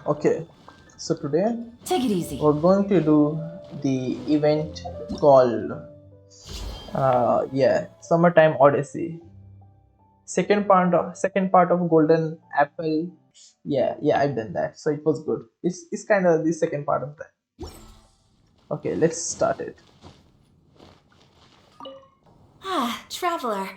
Okay, so today Take it easy. we're going to do the event called Summertime Odyssey. Second part of Golden Apple. Yeah, I've done that, so it was good. It's kind of the second part of that. Okay, let's start it. Ah, traveler.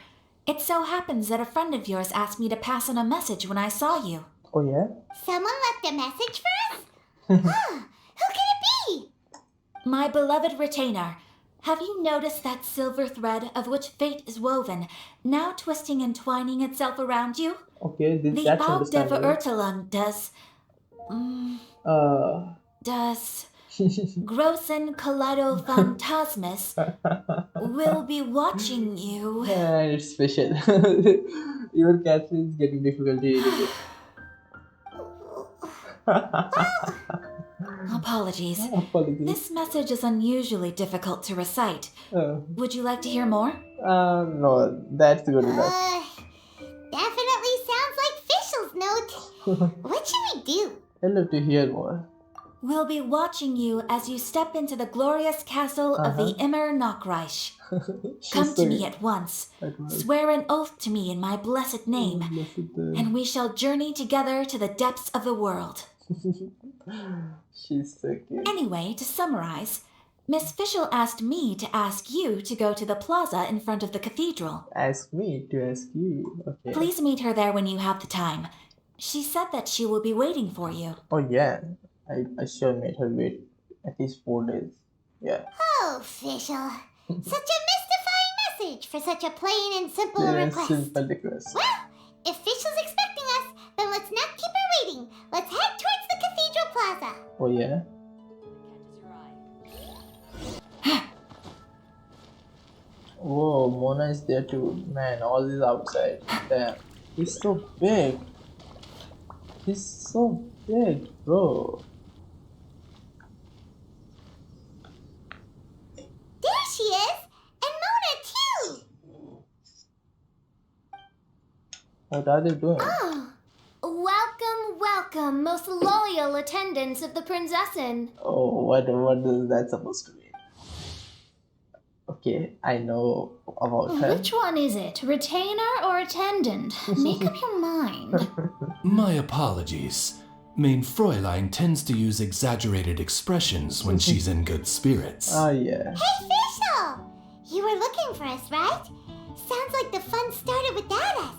It so happens that a friend of yours asked me to pass on a message when I saw you. Oh yeah. Someone left a message for us? Huh, who can it be? My beloved retainer, have you noticed that silver thread of which fate is woven, now twisting and twining itself around you? Okay, The that's Augdeva understandable. Urtalung does Uh, Grossen Kaleido Phantasmus will be watching you. it's special. Even Catherine is getting difficulty reading it. Apologies. Apologies. This message is unusually difficult to recite. Would you like to hear more? No, that's good enough. Definitely sounds like Fischl's note. What should we do? I'd love to hear more. We'll be watching you as you step into the glorious castle of the Immer Knockreich. Come to me at once. Swear an oath to me in my blessed name, and we shall journey together to the depths of the world. She's so cute. Anyway, to summarize, Miss Fischl asked me to ask you to go to the plaza in front of the cathedral. Ask me to ask you. Okay. Please meet her there when you have the time. She said that she will be waiting for you. Oh yeah, I sure made her wait at least 4 days. Yeah. Oh, Fischl. Such a mystifying message for such a plain and simple request. Simple request. Well, if Fischl's expecting us, then let's not keep her waiting. Let's head towards the cathedral plaza. Oh yeah. Whoa, Mona is there too. Man, all is outside. Damn. He's so big. He's so big, bro. There she is! And Mona too! What are they doing? Oh, welcome, most loyal attendants of the Prinzessin. Oh, what is that supposed to mean? Okay, I know about her. Which one is it, retainer or attendant? Make up your mind. My apologies. Mein Fräulein tends to use exaggerated expressions when she's in good spirits. Oh yeah. Hey, Fischl! You were looking for us, right? Sounds like the fun started without us.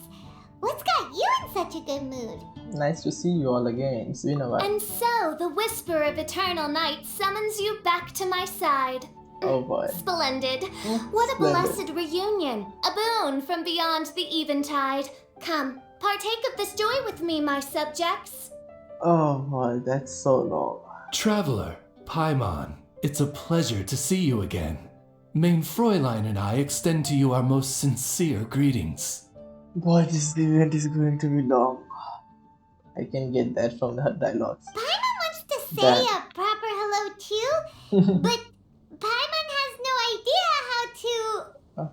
What's got you in such a good mood? Nice to see you all again. It's been a while. And so, the whisper of eternal night summons you back to my side. Oh boy. Splendid. What a blessed reunion. A boon from beyond the eventide. Come, partake of this joy with me, my subjects. Oh boy, that's so long. Traveler, Paimon, it's a pleasure to see you again. Mein Fräulein and I extend to you our most sincere greetings. Boy, this event is going to be long. I can get that from her dialogues. Paimon wants to say a proper hello too, but Paimon has no idea how to,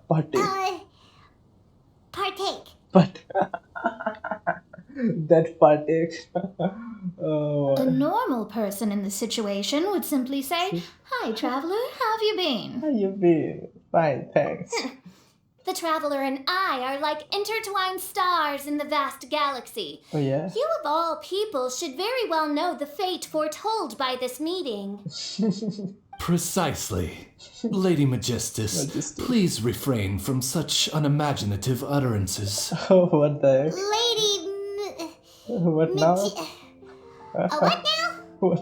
partake. But that partake. Oh. A normal person in this situation would simply say, "Hi, traveler, how have you been?" How you been? Fine, thanks. The traveler and I are like intertwined stars in the vast galaxy. Oh yeah? You of all people should very well know the fate foretold by this meeting. Precisely. Lady Magistus, please refrain from such unimaginative utterances. Oh, what the heck? What now? What now? What?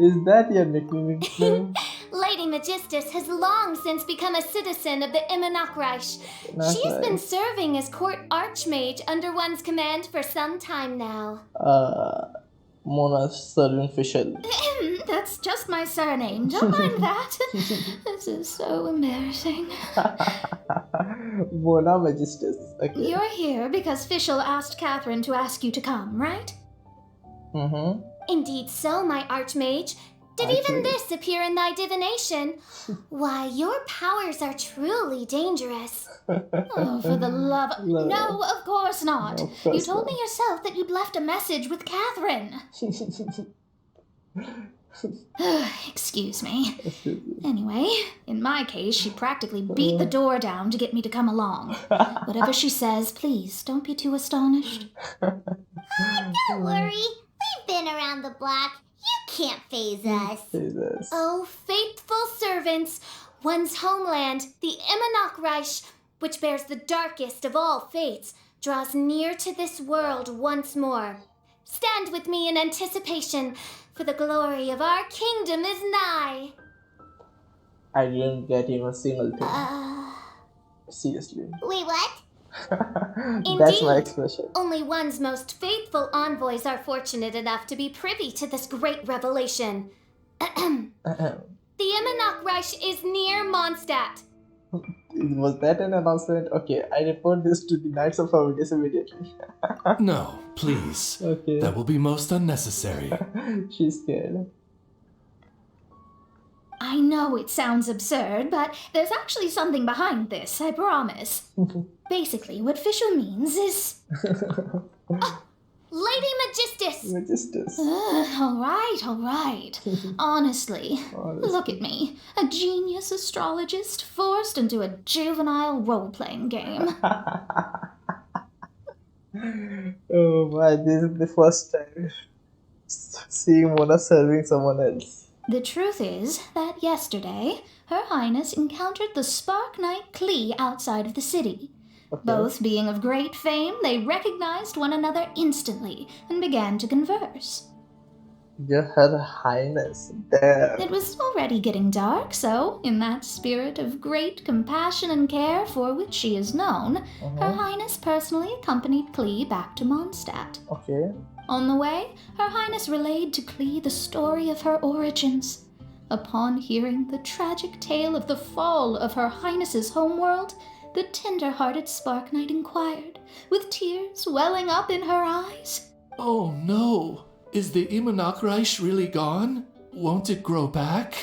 Is that your nickname? Lady Magistus has long since become a citizen of the Immer Knockreich. She has been serving as court archmage under one's command for some time now. Mona's servant Fischl. That's just my surname. Don't mind that. This is so embarrassing. Mona Magistus. Okay. You're here because Fischl asked Catherine to ask you to come, right? Mm-hmm. Indeed so, my archmage. Did even this appear in thy divination? Why, your powers are truly dangerous. Oh, for the love of... No, of course not. No, of course You told me not. yourself that you'd left a message with Catherine. Excuse me. Anyway, in my case, she practically beat the door down to get me to come along. Whatever she says, please don't be too astonished. Don't worry. We've been around the block. You can't faze us. Jesus. Oh, faithful servants, one's homeland, the Imanok Reich, which bears the darkest of all fates, draws near to this world once more. Stand with me in anticipation, for the glory of our kingdom is nigh. I didn't get even a single thing. Seriously. Wait, what? That's my expression. Only one's most faithful envoys are fortunate enough to be privy to this great revelation. The Imanok Reich is near Mondstadt. Was that an announcement? Okay, I report this to the Knights of Odyssey immediately. No, please. Okay. That will be most unnecessary. She's scared. I know it sounds absurd, but there's actually something behind this, I promise. Basically, what Fischl means is... Lady Magistus! Magistus. All right. Honestly, look at me. A genius astrologist forced into a juvenile role-playing game. Oh my, this is the first time seeing Mona serving someone else. The truth is that yesterday, Her Highness encountered the Spark Knight Klee outside of the city. Okay. Both being of great fame, they recognized one another instantly and began to converse. Her Highness. Damn. It was already getting dark, so, in that spirit of great compassion and care for which she is known, Her Highness personally accompanied Klee back to Mondstadt. Okay. On the way, Her Highness relayed to Klee the story of her origins. Upon hearing the tragic tale of the fall of Her Highness's homeworld, the tender-hearted Spark Knight inquired, with tears welling up in her eyes. Oh no! Is the Imanok Reich really gone? Won't it grow back?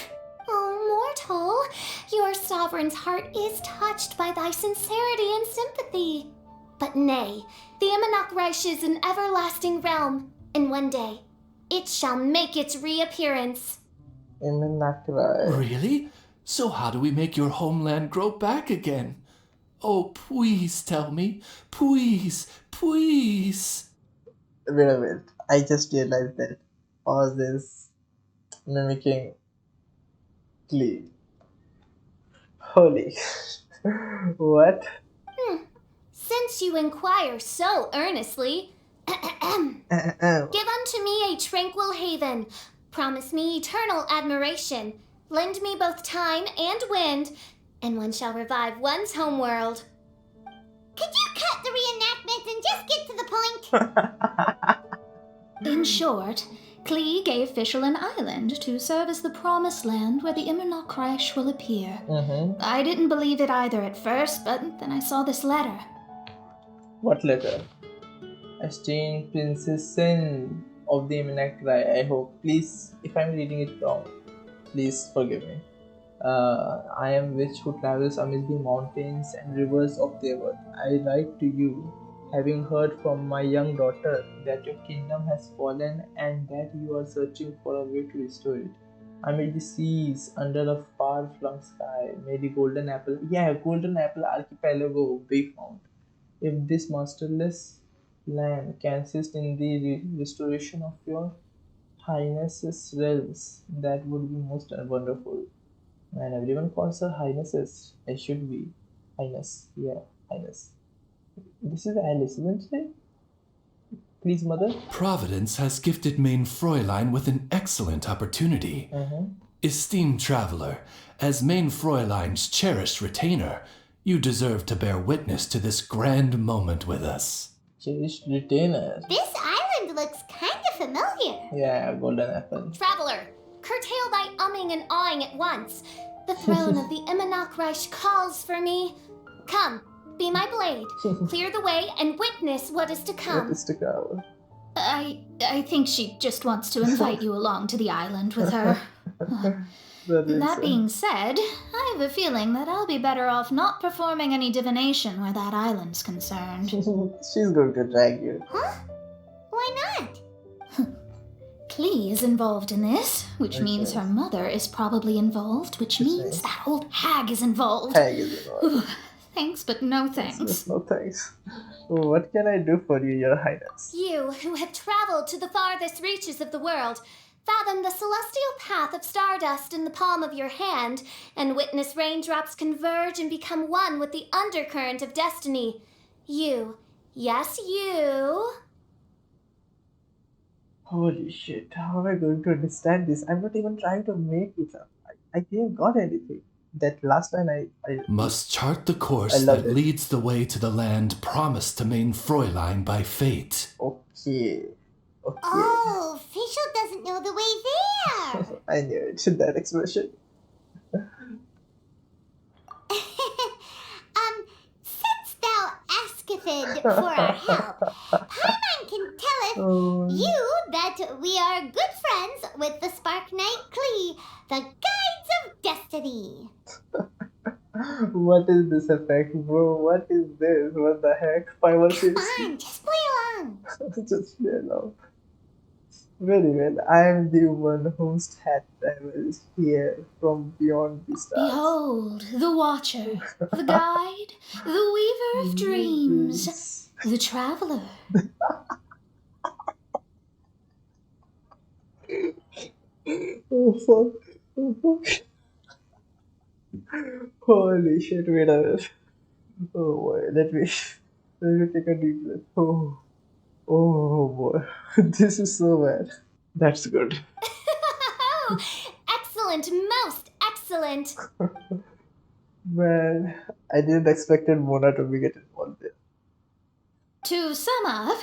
Oh, mortal, your sovereign's heart is touched by thy sincerity and sympathy. But nay, the Imanok Reich is an everlasting realm, and one day it shall make its reappearance. Really? So how do we make your homeland grow back again? Oh, please tell me. Please. Wait a minute. I just realized that all this mimicking Klee. Holy. What? Since you inquire so earnestly, give unto me a tranquil haven. Promise me eternal admiration. Lend me both time and wind, and one shall revive one's homeworld. Could you cut the reenactment and just get to the point? In short, Klee gave Fischl an island to serve as the promised land where the Imanok Reich will appear. I didn't believe it either at first, but then I saw this letter. What letter? Esteemed Princess Sin of the Imanok Reich. I hope. Please, if I'm reading it wrong, please forgive me. I am witch who travels amidst the mountains and rivers of the earth. I write to you, having heard from my young daughter that your kingdom has fallen and that you are searching for a way to restore it. Amid the seas, under a far-flung sky, may the Golden Apple Archipelago be found. If this masterless land can assist in the restoration of your Highness's realms, that would be most wonderful. And everyone calls her Highnesses. I should be. Highness. Yeah, Highness. This is Alice, isn't it? Please, mother. Providence has gifted Main Fräulein with an excellent opportunity. Esteemed traveler, as Main Fräulein's cherished retainer, you deserve to bear witness to this grand moment with us. Cherished retainer. This island looks kind of familiar. Yeah, Golden Apple. Traveler, curtail thy umming and awing at once. The throne of the Imanok Reich calls for me. Come, be my blade. Clear the way and witness what is to come. What is to come? I think she just wants to invite you along to the island with her. That being said, I have a feeling that I'll be better off not performing any divination where that island's concerned. She's going to drag you. Huh? Why not? Klee is involved in this, which means her mother is probably involved, which means that old hag is involved. Thanks, but no thanks. No thanks. What can I do for you, Your Highness? You, who have traveled to the farthest reaches of the world, fathom the celestial path of stardust in the palm of your hand, and witness raindrops converge and become one with the undercurrent of destiny. You, yes, you... Holy shit, how am I going to understand this? I'm not even trying to make it up. I didn't got anything. That last line I must chart the course that leads the way to the land promised to main Fräulein by fate. Okay. Oh, Fischl doesn't know the way there. I knew it, that expression. Since thou asketh for our help, Paimon can telleth you that we are good friends with the Spark Knight Klee, the guides of destiny. What is this effect, bro? What is this? What the heck? Come on, just play along. Just play along. Very well. I am the one whose hat travels here from beyond the stars. Behold, the Watcher, the Guide, the Weaver of Dreams, the Traveler. Oh fuck. Oh fuck. Holy shit, wait a minute. Oh boy, let me take a deep breath. Oh boy, this is so bad. That's good. Excellent, most excellent. Man, I didn't expect Mona to be getting involved there. To sum up,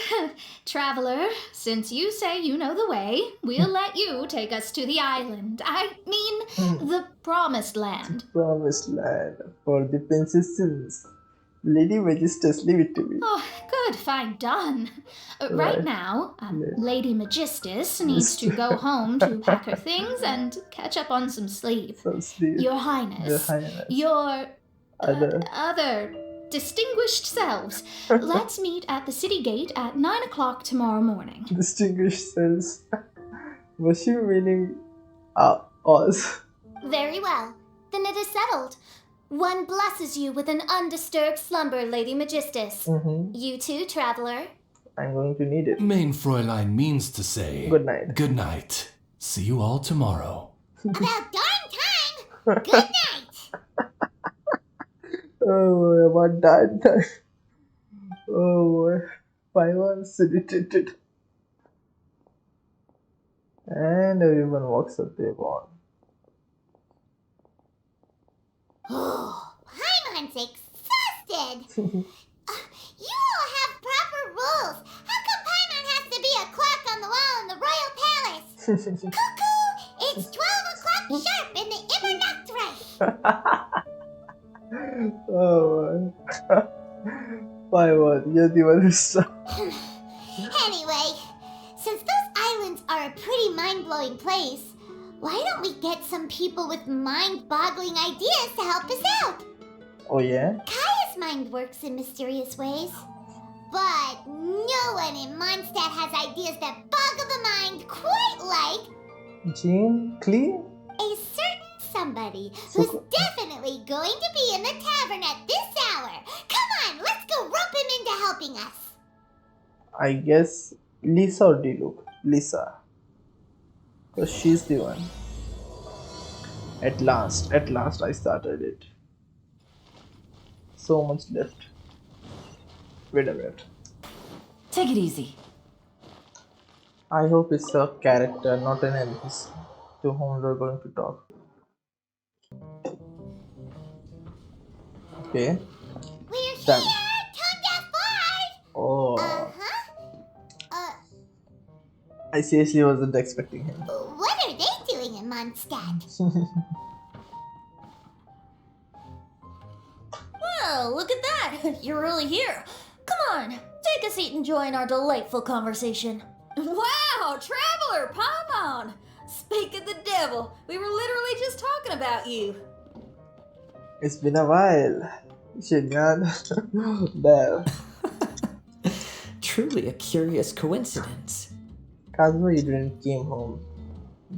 Traveler, since you say you know the way, we'll let you take us to the island. I mean, the Promised Land. Promised Land for the princesses. Lady Magistus, leave it to me. Oh, good, fine, done. Right now, Lady Magistus needs to go home to pack her things and catch up on some sleep. Your Highness, your other distinguished selves, let's meet at the city gate at 9 o'clock tomorrow morning. Distinguished selves? Was she meaning Oz? Very well. Then it is settled. One blesses you with an undisturbed slumber, Lady Magistus. You too, Traveler. I'm going to need it. Main Fräulein means to say... Good night. Good night. See you all tomorrow. About darn time! Good night! Oh boy, about that time. Oh boy. Paimon irritated. And everyone walks up their bond. Oh, Paimon's exhausted! You all have proper rules! How come Paimon has to be a clock on the wall in the royal palace? Cuckoo! It's 12 o'clock sharp in the Immernachtreich! Oh boy. Paimon, you're the one who's... Anyway, since those islands are a pretty mind-blowing place, why don't we get some people with mind-boggling ideas to help us out? Oh yeah? Kaya's mind works in mysterious ways. But no one in Mondstadt has ideas that boggle the mind quite like... Jean? Klee? A certain somebody who's definitely going to be in the tavern at this hour. Come on, let's go rope him into helping us. I guess Lisa or Diluc? Lisa. Because she's the one. At last I started it. So much left. Wait a minute. Take it easy. I hope it's a character, not an NPC, to whom we're going to talk. Okay. We're here! Done. Tone deaf board! Oh. I seriously wasn't expecting him. What are they doing in Mondstadt? Well, look at that! You're really here. Come on, take a seat and join our delightful conversation. Wow, Traveler, Paimon! Speak of the devil, we were literally just talking about you. It's been a while. Shinyan. There. Truly a curious coincidence. Kazuma, you didn't came home.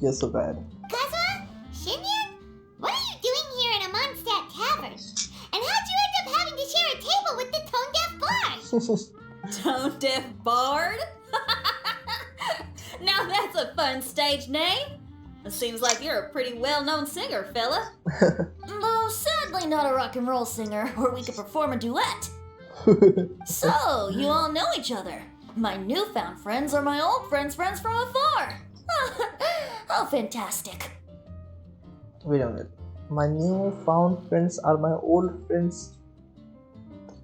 You're so bad. Kazuha? Shinyan? What are you doing here in a Mondstadt tavern? And how'd you end up having to share a table with the tone-deaf bard? Tone-deaf bard? Now that's a fun stage name. It seems like you're a pretty well-known singer, fella. Though sadly not a rock and roll singer, or we could perform a duet. So, you all know each other. My newfound friends are my old friends' friends from afar. How fantastic. Wait a minute. My newfound friends are my old friends.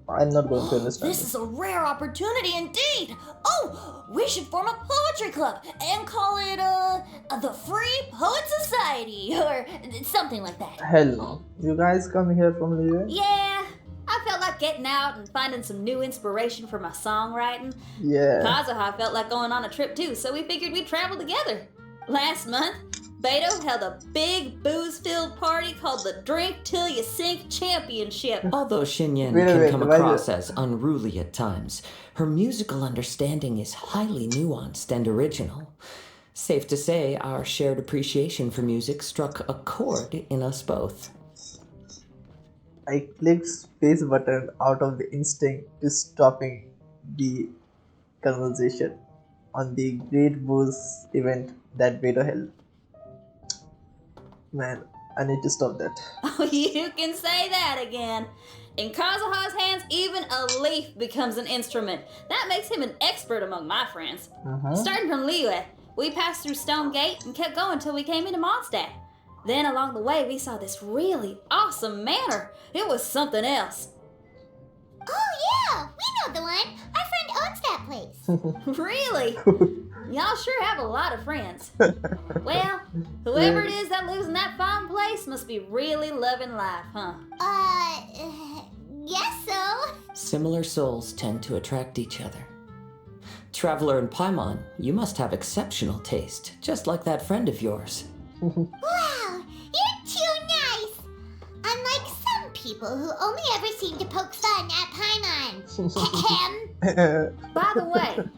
I'm not going to understand This is a rare opportunity indeed. Oh, we should form a poetry club and call it, the Free Poet Society, or something like that. Hell no. You guys come here from Liyue? Yeah, I felt like getting out and finding some new inspiration for my songwriting. Yeah. Kazuha felt like going on a trip too, so we figured we'd travel together. Last month, Beto held a big booze-filled party called the Drink Till You Sink Championship. Although Shinyan Wait a can minute, come why across the- as unruly at times, her musical understanding is highly nuanced and original. Safe to say, our shared appreciation for music struck a chord in us both. I clicked space button out of the instinct to stopping the conversation on the Great Booze event that Beto held. Man, I need to stop that. Oh, you can say that again. In Kazuha's hands, even a leaf becomes an instrument. That makes him an expert among my friends. Starting from Liyue, we passed through Stone Gate and kept going till we came into Mondstadt. Then along the way, we saw this really awesome manor. It was something else. Oh yeah, we know the one. Our friend owns that place. Really? Y'all sure have a lot of friends. Well, whoever it is that lives in that fine place must be really loving life, huh? Guess so. Similar souls tend to attract each other. Traveler and Paimon, you must have exceptional taste, just like that friend of yours. Wow, you're too nice. Unlike some people who only ever seem to poke fun at Paimon. By the way,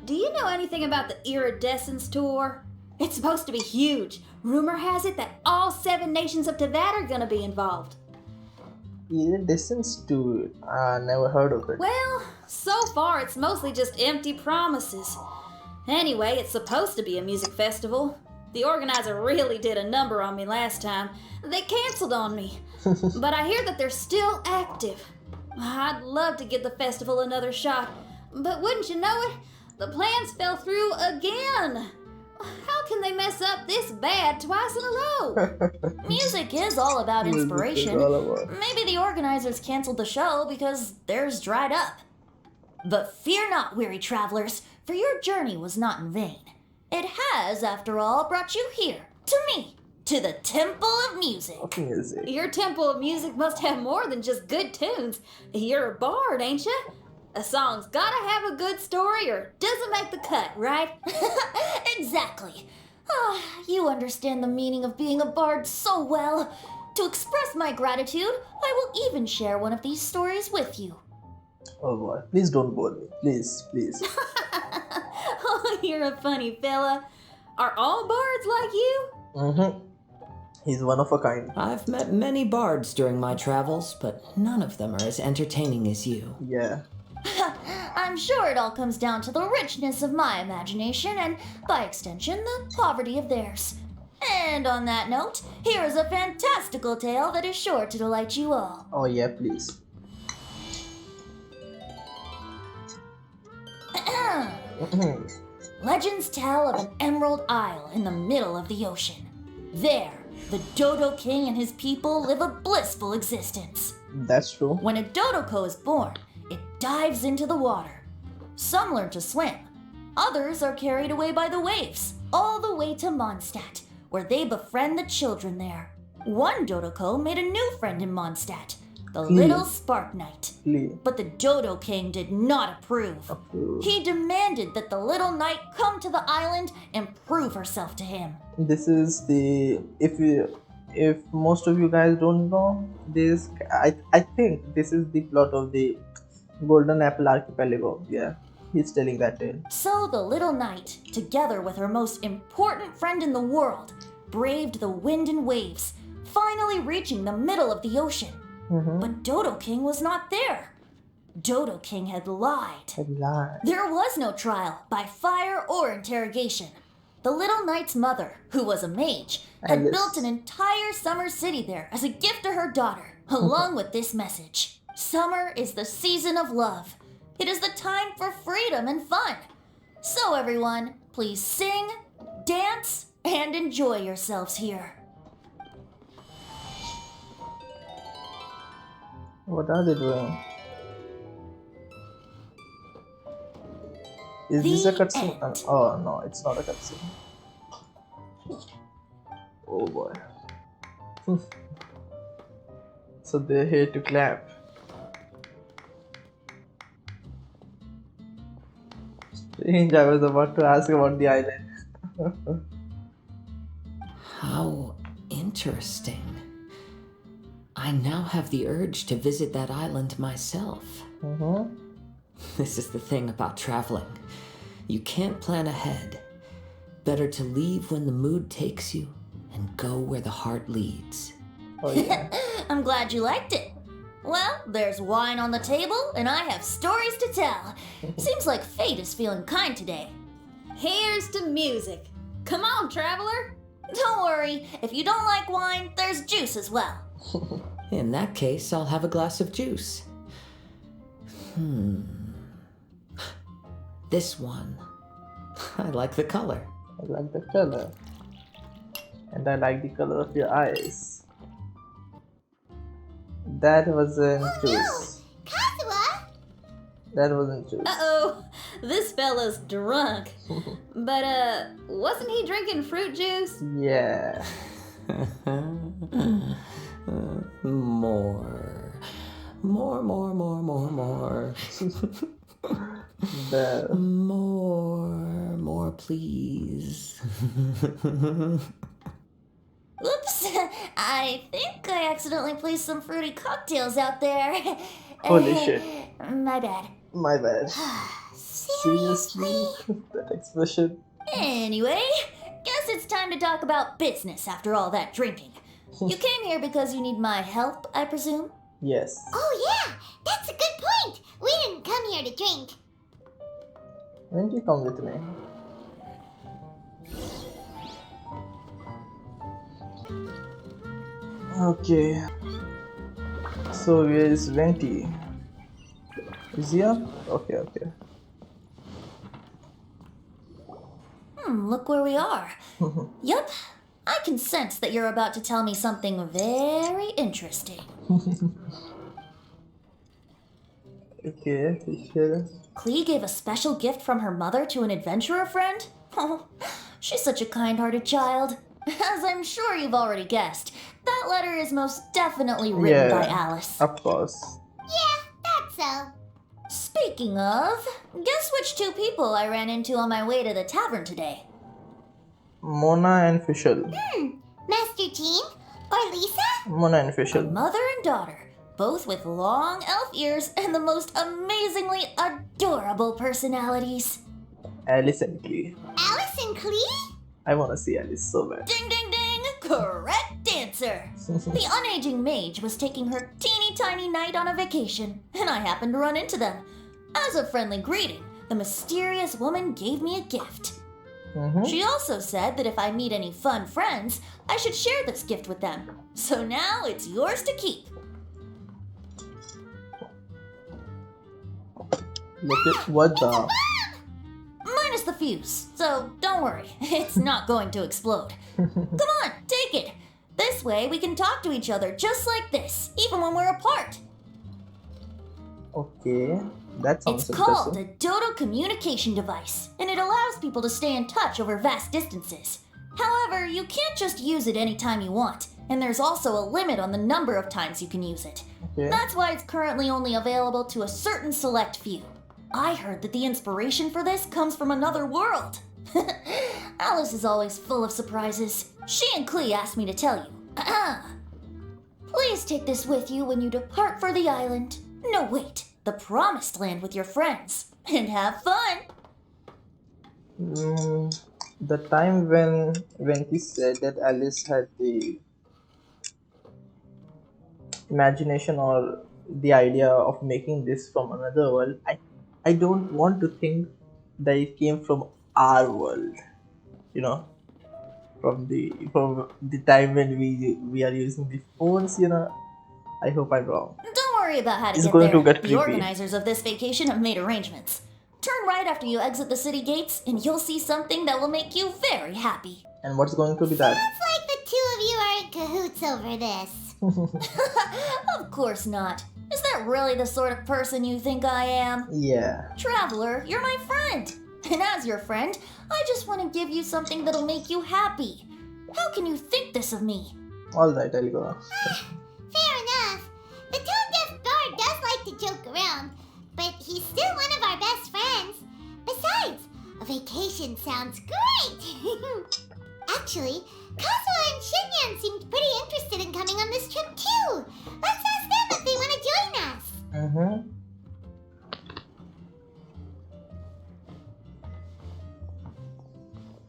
do you know anything about the Iridescence Tour? It's supposed to be huge. Rumor has it that all 7 nations of Tevat are gonna be involved. Iridescence to never heard of it. Well, so far it's mostly just empty promises. Anyway, it's supposed to be a music festival. The organizer really did a number on me last time. They canceled on me. But I hear that they're still active. I'd love to give the festival another shot. But wouldn't you know it, the plans fell through again. How can they mess up this bad twice in a row? Music is all about inspiration. Maybe the organizers canceled the show because theirs dried up. But fear not, weary travelers, for your journey was not in vain. It has, after all, brought you here, to me, to the Temple of Music. Your Temple of Music must have more than just good tunes. You're a bard, ain't you? A song's gotta have a good story or it doesn't make the cut, right? Exactly. You understand the meaning of being a bard so well. To express my gratitude, I will even share one of these stories with you. Oh boy, please don't bore me. Please, please. Oh, you're a funny fella. Are all bards like you? He's one of a kind. I've met many bards during my travels, but none of them are as entertaining as you. Yeah. I'm sure it all comes down to the richness of my imagination and, by extension, the poverty of theirs. And on that note, here is a fantastical tale that is sure to delight you all. Oh yeah, please. Legends tell of an emerald isle in the middle of the ocean. There, the Dodo King and his people live a blissful existence. That's true. When a Dodoko is born, it dives into the water. Some learn to swim. Others are carried away by the waves, all the way to Mondstadt, where they befriend the children there. One Dodoko made a new friend in Mondstadt, the Flea. little spark knight. Flea. But the Dodo King did not approve. He demanded that the little knight come to the island and prove herself to him. This is the if most of you guys don't know this, I think this is the plot of the Golden Apple Archipelago. Yeah, he's telling that tale. So the little knight, together with her most important friend in the world, braved the wind and waves, finally reaching the middle of the ocean. But Dodo King was not there. Dodo King had lied. There was no trial by fire or interrogation. The little knight's mother, who was a mage, had built an entire summer city there as a gift to her daughter, along with this message. Summer is the season of love. It is the time for freedom and fun. So everyone, please sing, dance, and enjoy yourselves here. What are they doing? Is this a cutscene? end. Oh no, it's not a cutscene. Oh boy. So they're here to clap. Strange, I was about to ask about the island. How interesting. I now have the urge to visit that island myself. This is the thing about traveling. You can't plan ahead. Better to leave when the mood takes you and go where the heart leads. Oh yeah. I'm glad you liked it. Well, there's wine on the table, and I have stories to tell. Seems like fate is feeling kind today. Here's to music. Come on, traveler. Don't worry, if you don't like wine, there's juice as well. In that case, I'll have a glass of juice. This one. I like the color. I like the color. And I like the color of your eyes. That wasn't juice. Kazuha? That wasn't juice. Uh-oh, this fella's drunk. But, wasn't he drinking fruit juice? Yeah. More. The More, please. Oops, I think I accidentally placed some fruity cocktails out there. holy shit. My bad. My bad. Seriously? That expression. Anyway, guess it's time to talk about business after all that drinking. You came here because you need my help, I presume? Yes. Oh yeah, that's a good point. We didn't come here to drink. When do you come with me? Okay. So where is Venti? Is he here? Okay, okay. Look where we are. Yup, I can sense that you're about to tell me something very interesting. Okay, Fischl. Klee gave a special gift from her mother to an adventurer friend? Oh, she's such a kind-hearted child. As I'm sure you've already guessed, that letter is most definitely written by Alice. Of course. Yeah, that's so. Speaking of, guess which two people I ran into on my way to the tavern today? Mona and Fischl. Master Jean? Or Lisa? Mona and Fischl. Mother and daughter, both with long elf ears and the most amazingly adorable personalities. Alice and Klee. Alice and Klee? I wanna see Alice so bad. Ding ding ding! Correct answer! The unaging mage was taking her teeny tiny knight on a vacation, and I happened to run into them. As a friendly greeting, the mysterious woman gave me a gift. She also said that if I meet any fun friends, I should share this gift with them. So now it's yours to keep. Look at what the. Minus the fuse, so don't worry, it's not going to explode. Come on, take it. This way we can talk to each other just like this, even when we're apart. Okay, that sounds It's called interesting. a Dodo communication device, and it allows people to stay in touch over vast distances. However, you can't just use it anytime you want, and there's also a limit on the number of times you can use it. Okay. That's why it's currently only available to a certain select few. I heard that the inspiration for this comes from another world. Alice is always full of surprises. She and Klee asked me to tell you. Please take this with you when you depart for the island. No, wait, the promised land with your friends. And have fun. The time when he said that Alice had the imagination or the idea of making this from another world, I don't want to think that it came from our world, you know, from the time when we are using the phones, you know. I hope I'm wrong. Don't worry about how to It's get going there. to get The creepy. organizers of this vacation have made arrangements. Turn right after you exit the city gates, and you'll see something that will make you very happy. And what's going to be that? Sounds like the two of you are in cahoots over this. Of course not. Is that really the sort of person you think I am? Yeah. Traveler, you're my friend. And as your friend, I just want to give you something that'll make you happy. How can you think this of me? Alright, I'll go. Fair enough. The tone-deaf bard does like to joke around, but he's still one of our best friends. Besides, a vacation sounds great. Actually, Kazuha and Shinyan seemed pretty interested in coming on this trip too. Let's ask them if they want to join us.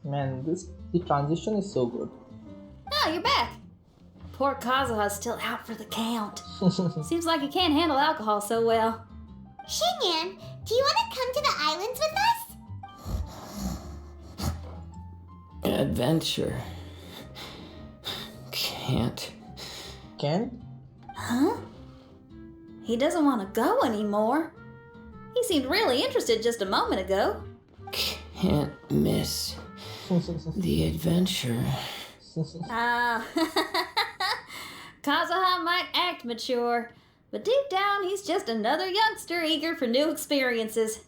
Man, the transition is so good. Oh, you're back. Poor Kazuha's still out for the count. Seems like he can't handle alcohol so well. Shinyan, do you want to come to the islands with us? Adventure. Can't. Ken? Huh? He doesn't want to go anymore. He seemed really interested just a moment ago. Can't miss the adventure. Kazuha might act mature, but deep down he's just another youngster eager for new experiences.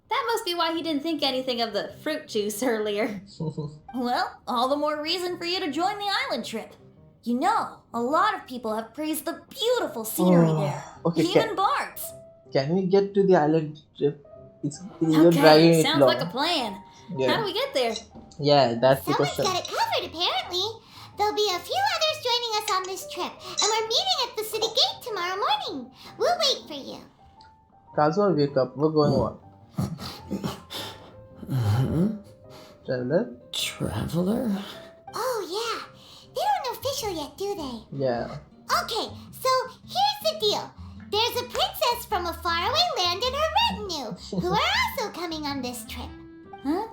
That must be why he didn't think anything of the fruit juice earlier. Well, all the more reason for you to join the island trip. You know, a lot of people have praised the beautiful scenery there. Okay, Even Bart's. Can we get to the island trip? You're dragging Okay, it sounds long. like a plan. Yeah. How do we get there? Yeah, that's the Someone's question. got it covered, apparently. There'll be a few others joining us on this trip, and we're meeting at the city gate tomorrow morning. We'll wait for you. Kazuha, wake up. We're going on. Traveler? Traveler? Oh, yeah. They don't know Fischl yet, do they? Yeah. Okay, so here's the deal. There's a princess from a faraway land and her retinue, who are also coming on this trip. Huh?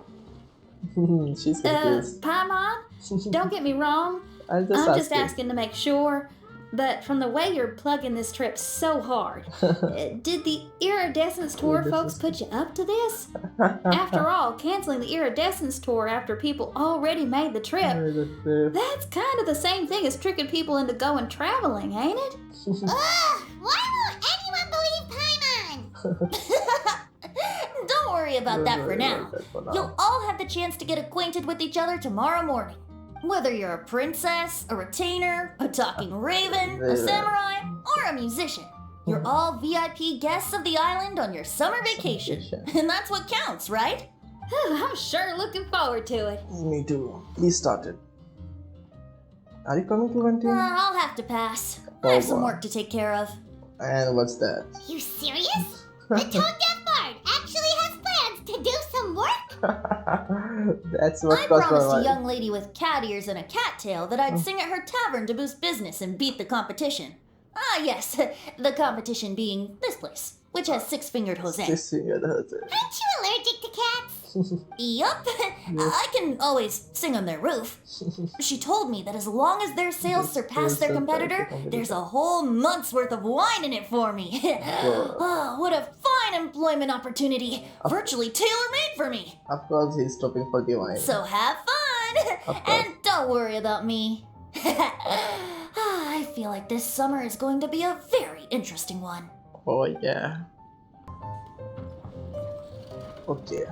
She's confused. Paimon? Don't get me wrong. I'm I'm just asking. asking to make sure. But from the way you're plugging this trip so hard, did the Iridescence Tour folks put you up to this? After all, canceling the Iridescence Tour after people already made the trip, that's kind of the same thing as tricking people into going traveling, ain't it? Ugh, why won't anyone believe Paimon? Don't worry about that for now. You'll all have the chance to get acquainted with each other tomorrow morning. Whether you're a princess, a retainer, a talking raven, a samurai, or a musician, you're all VIP guests of the island on your summer vacation. And that's what counts, right? I'm sure looking forward to it. Me too. Please start it. Are you coming to Venti? I'll have to pass. I have some work to take care of. And what's that? You serious? The tone-deaf bard actually has plans to do some work? That's what I crossed my promised a mind. young lady with cat ears and a cattail that I'd sing at her tavern to boost business and beat the competition. Ah, yes, the competition being this place, which has six-fingered Jose. Six-fingered Jose. Aren't you allergic to cats? Yup, I can always sing on their roof. She told me that as long as their sales surpass their competitor, there's a whole month's worth of wine in it for me. Oh, what a fine employment opportunity. Virtually tailor-made for me. Of course, he's stopping for the wine. So have fun, and don't worry about me. I feel like this summer is going to be a very interesting one. Oh, yeah. Okay.